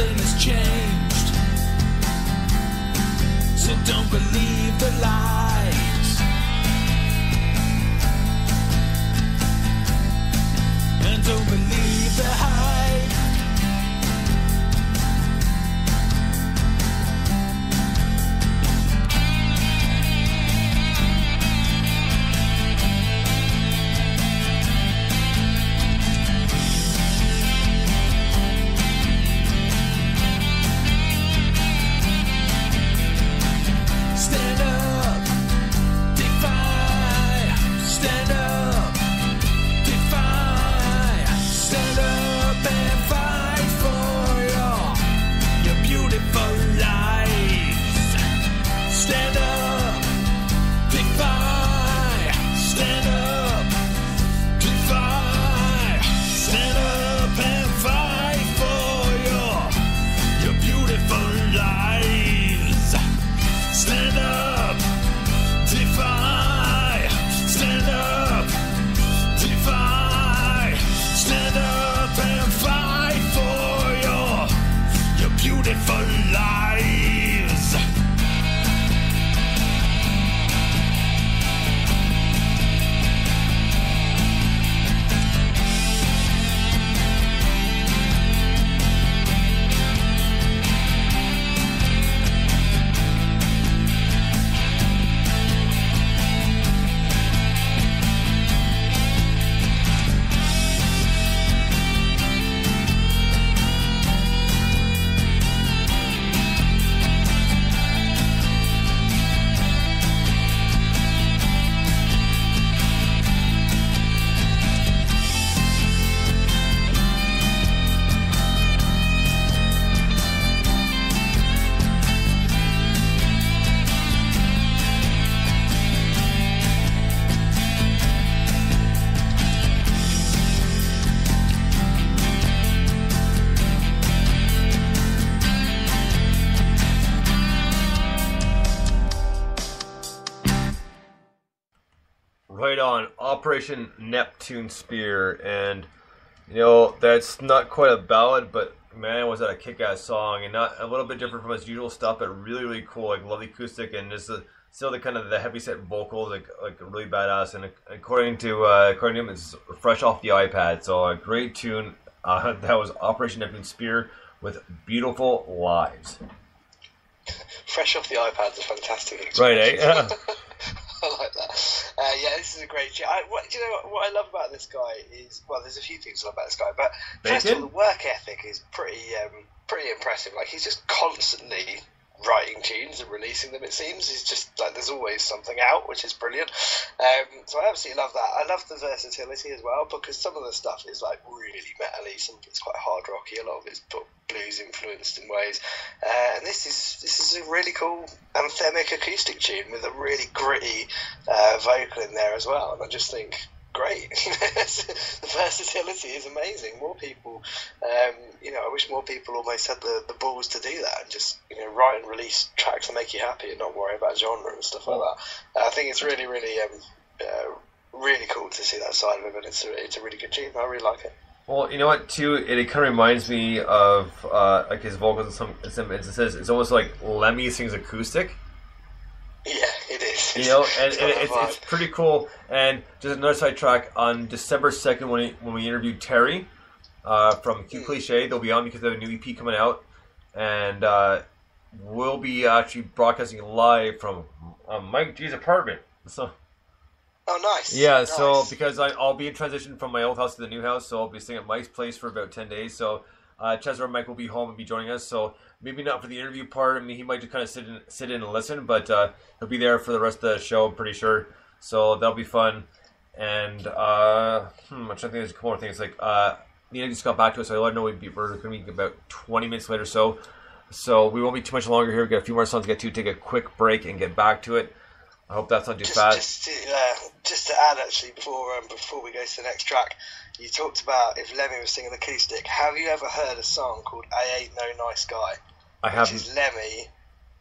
nothing has changed. So don't believe the lies, and don't believe the hype. Stand up, defy. Stand up, defy. Stand up and fight for your beautiful lives. Stand up, defy. Stand up, defy. Stand up and fight for your beautiful lives. Stand up, defy. Stand up, defy. Stand up and fight for your beautiful lives. Right on, Operation Neptune Spear, and you know that's not quite a ballad, but man, was that a kick-ass song, and not a little bit different from his usual stuff, but really, really cool, like lovely acoustic, and just still the kind of the heavy-set vocals, like really badass. And according to him, it's fresh off the iPad, so a great tune. That was Operation Neptune Spear with Beautiful Lives. Fresh off the iPad is a fantastic experience. Right, eh? Yeah. I like that. Yeah, this is a great tune. Do you know what I love about this guy is, well, there's a few things I love about this guy, but first of all, the work ethic is pretty impressive. Like, he's just constantly writing tunes and releasing them, it seems. He's just, like, there's always something out, which is brilliant. So I absolutely love that. I love the versatility as well, because some of the stuff is, like, really metal-y, some of it's quite hard rocky, a lot of it's blues influenced in ways. And this is a really cool anthemic acoustic tune with a really gritty vocal in there as well. And I just think, great. The versatility is amazing. More people, I wish more people almost had the balls to do that and just, write and release tracks that make you happy and not worry about genre and stuff like that. I think it's really, really, really cool to see that side of him, and it's a really good tune. I really like it. Well, you know what, too? It kind of reminds me of like his vocals in some instances. It's almost like Lemmy sings acoustic. Yeah, it is. It's pretty cool. And just another side track, on December 2nd, when we interviewed Terry from Q Cliche, they'll be on because they have a new EP coming out, and we'll be actually broadcasting live from Mike G's apartment. So. Oh, nice. Yeah, nice. So because I'll be in transition from my old house to the new house, so I'll be staying at Mike's place for about 10 days. So chances are Mike will be home and be joining us. So maybe not for the interview part. I mean, he might just kind of sit in and listen, but he'll be there for the rest of the show, I'm pretty sure. So that'll be fun. And I'm trying to think there's a couple more things. Like Nina just got back to us, so I let her know we're going to be about 20 minutes later. So we won't be too much longer here. We've got a few more songs to get to. Take a quick break and get back to it. I hope that's not too fast. Just to add, actually, before we go to the next track, you talked about if Lemmy was singing acoustic. Have you ever heard a song called "I Ain't No Nice Guy"? I haven't. Which is Lemmy,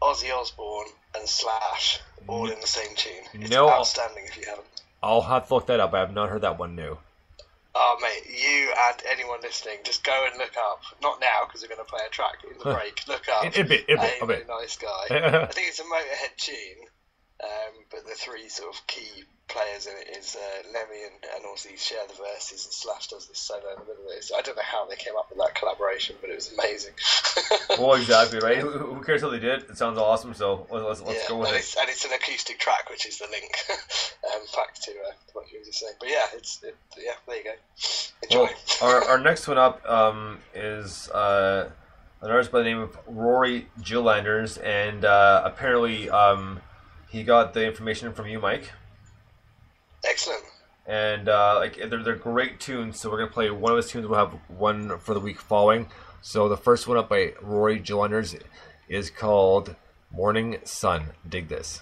Ozzy Osbourne, and Slash all in the same tune. It's no, outstanding if you haven't. I'll have to look that up. I have not heard that one new. Oh, mate, you and anyone listening, just go and look up. Not now, because we're going to play a track in the break. Look up. A bit. Really nice guy. I think it's a Motorhead tune, but the three sort of key players in it is Lemmy and Ozzy share the verses, and Slash does this solo in the middle of it. So I don't know how they came up with that collaboration, but it was amazing. Well, exactly, right? Who cares how they did? It sounds awesome, so let's go with it. And it's an acoustic track, which is the link back to what you were just saying. But yeah, there you go. Enjoy. Well, our next one up is an artist by the name of Rory Gillanders, and apparently he got the information from you, Mike. Excellent. And they're great tunes, so we're gonna play one of his tunes. We'll have one for the week following. So the first one up by Rory Gillanders is called "Morning Sun." Dig this.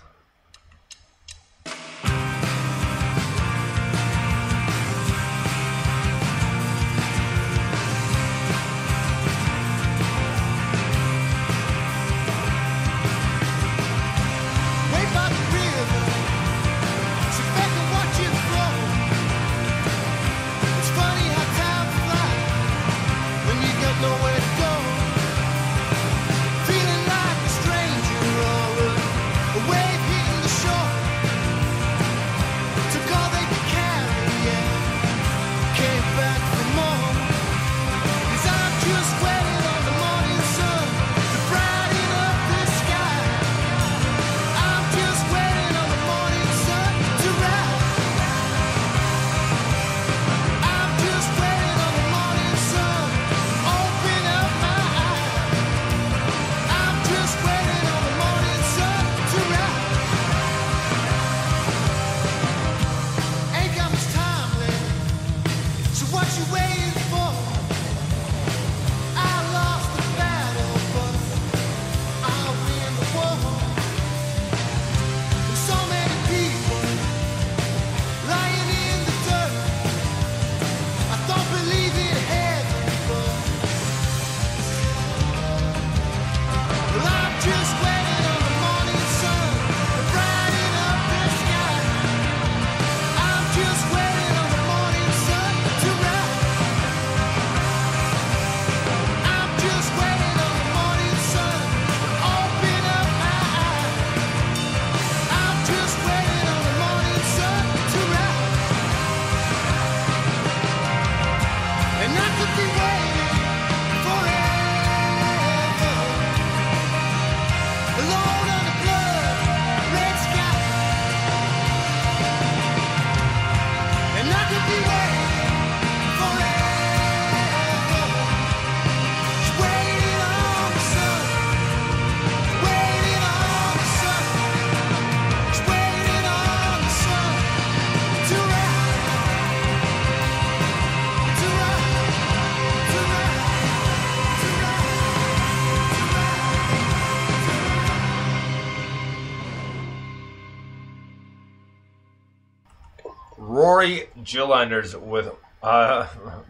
Rory Gillanders with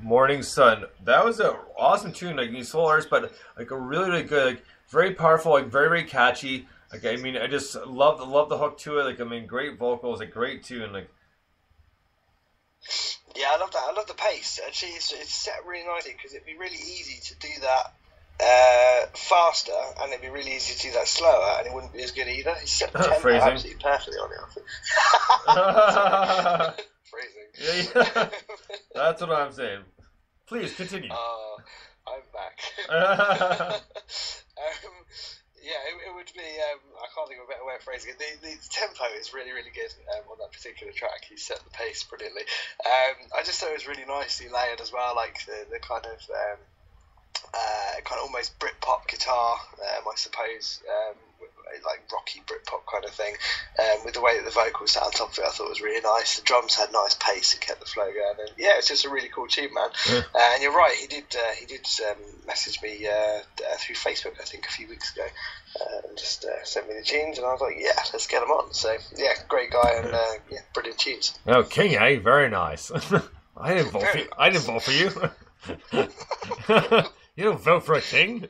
Morning Sun. That was an awesome tune. Like, he's full artist, but like a really good, like, very powerful, like very catchy. Like, I mean, I just love the hook to it. Like, I mean, great vocals, a great tune. Like, yeah, I love that. I love the pace. Actually, it's set really nicely because it'd be really easy to do that faster, and it'd be really easy to do that slower, and it wouldn't be as good either. He's set the tempo absolutely perfectly on it, I think. Phrasing. Yeah. That's what I'm saying. Please continue. I'm back. Yeah, it would be. I can't think of a better way of phrasing it. The tempo is really good on that particular track. He set the pace brilliantly. I just thought it was really nicely layered as well, like the kind of almost Britpop guitar, I suppose, like rocky Britpop kind of thing. With the way that the vocals sat on top of it, I thought it was really nice. The drums had nice pace and kept the flow going. And yeah, it's just a really cool tune, man. Yeah. And you're right, he did message me through Facebook, I think, a few weeks ago, and just sent me the tunes, and I was like, yeah, let's get them on. So yeah, great guy, and yeah, brilliant tunes. Oh, King, eh? Very nice. I didn't vote for you. I didn't vote for you. You don't vote for a king.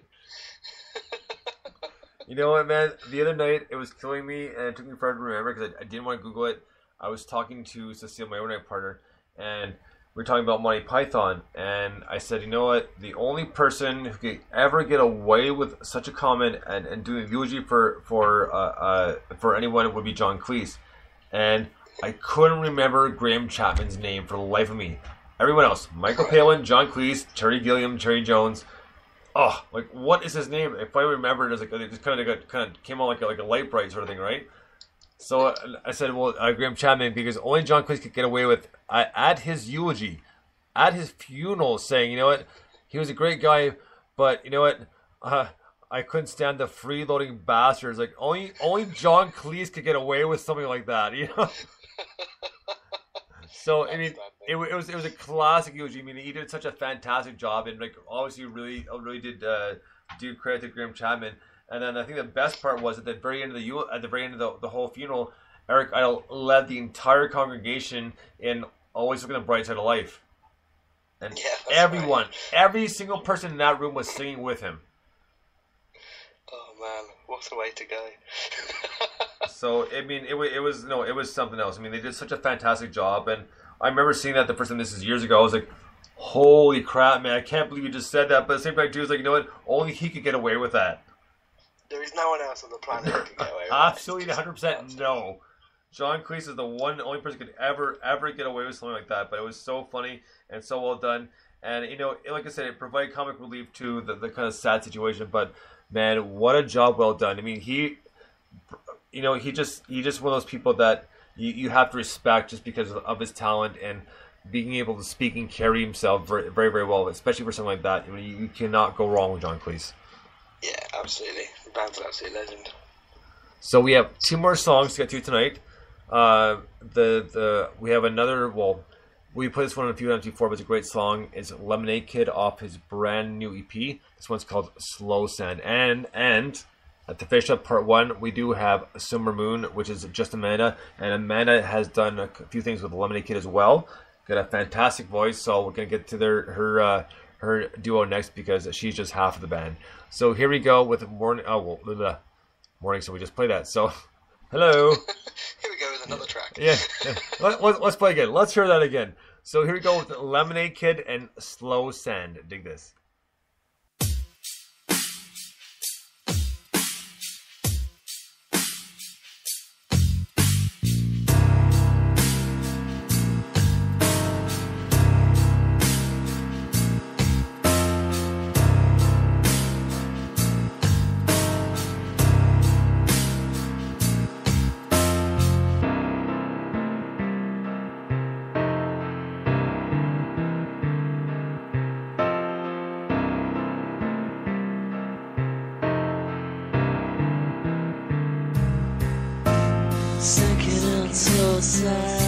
You know what, man? The other night, it was killing me, and it took me forever to remember because I didn't want to Google it. I was talking to Cecile, my overnight partner, and we were talking about Monty Python, and I said, you know what? The only person who could ever get away with such a comment and doing a eulogy for anyone would be John Cleese. And I couldn't remember Graham Chapman's name for the life of me. Everyone else, Michael Palin, John Cleese, Terry Gilliam, Terry Jones. Oh, like, what is his name? If I remember it, it just kind of came on like a light bright sort of thing, right? So I said, well, Graham Chapman, because only John Cleese could get away with, at his eulogy, at his funeral, saying, you know what, he was a great guy, but you know what, I couldn't stand the freeloading bastards. Like, only John Cleese could get away with something like that, you know? So, I mean, it was a classic eulogy. I mean, he did such a fantastic job, and like, obviously really did do credit to Graham Chapman. And then I think the best part was at the very end of the whole funeral, Eric Idle led the entire congregation in Always Looking at the Bright Side of Life. And everyone, every single person in that room was singing with him. Oh man, what a way to go. So, I mean, it was something else. I mean, they did such a fantastic job, and I remember seeing that the first time, this is years ago, I was like, holy crap, man, I can't believe you just said that. But at the same time, too, it's like, you know what, only he could get away with that. There is no one else on the planet who can get away with Absolutely, 100% no. John Cleese is the only person who could ever get away with something like that. But it was so funny and so well done. And, you know, like I said, it provided comic relief to the kind of sad situation. But, man, what a job well done. I mean, he just one of those people that you have to respect just because of his talent and being able to speak and carry himself very, very, very well, especially for something like that. I mean, you cannot go wrong with John Cleese. Yeah, absolutely. The band's an absolute legend. So we have 2 more songs to get to tonight. We have another. Well, we put this one on a few times before, but it's a great song. It's Lemonade Kid off his brand new EP. This one's called Slow Sand. And to finish up part 1, we do have Summer Moon, which is just Amanda, and Amanda has done a few things with Lemonade Kid as well. Got a fantastic voice, so we're gonna get to her duo next because she's just half of the band. So here we go with Morning. Morning. So we just played that. So hello. Here we go with another track. Yeah. Let's play again. Let's hear that again. So here we go with Lemonade Kid and Slow Sand. Dig this. Sinking in so sad.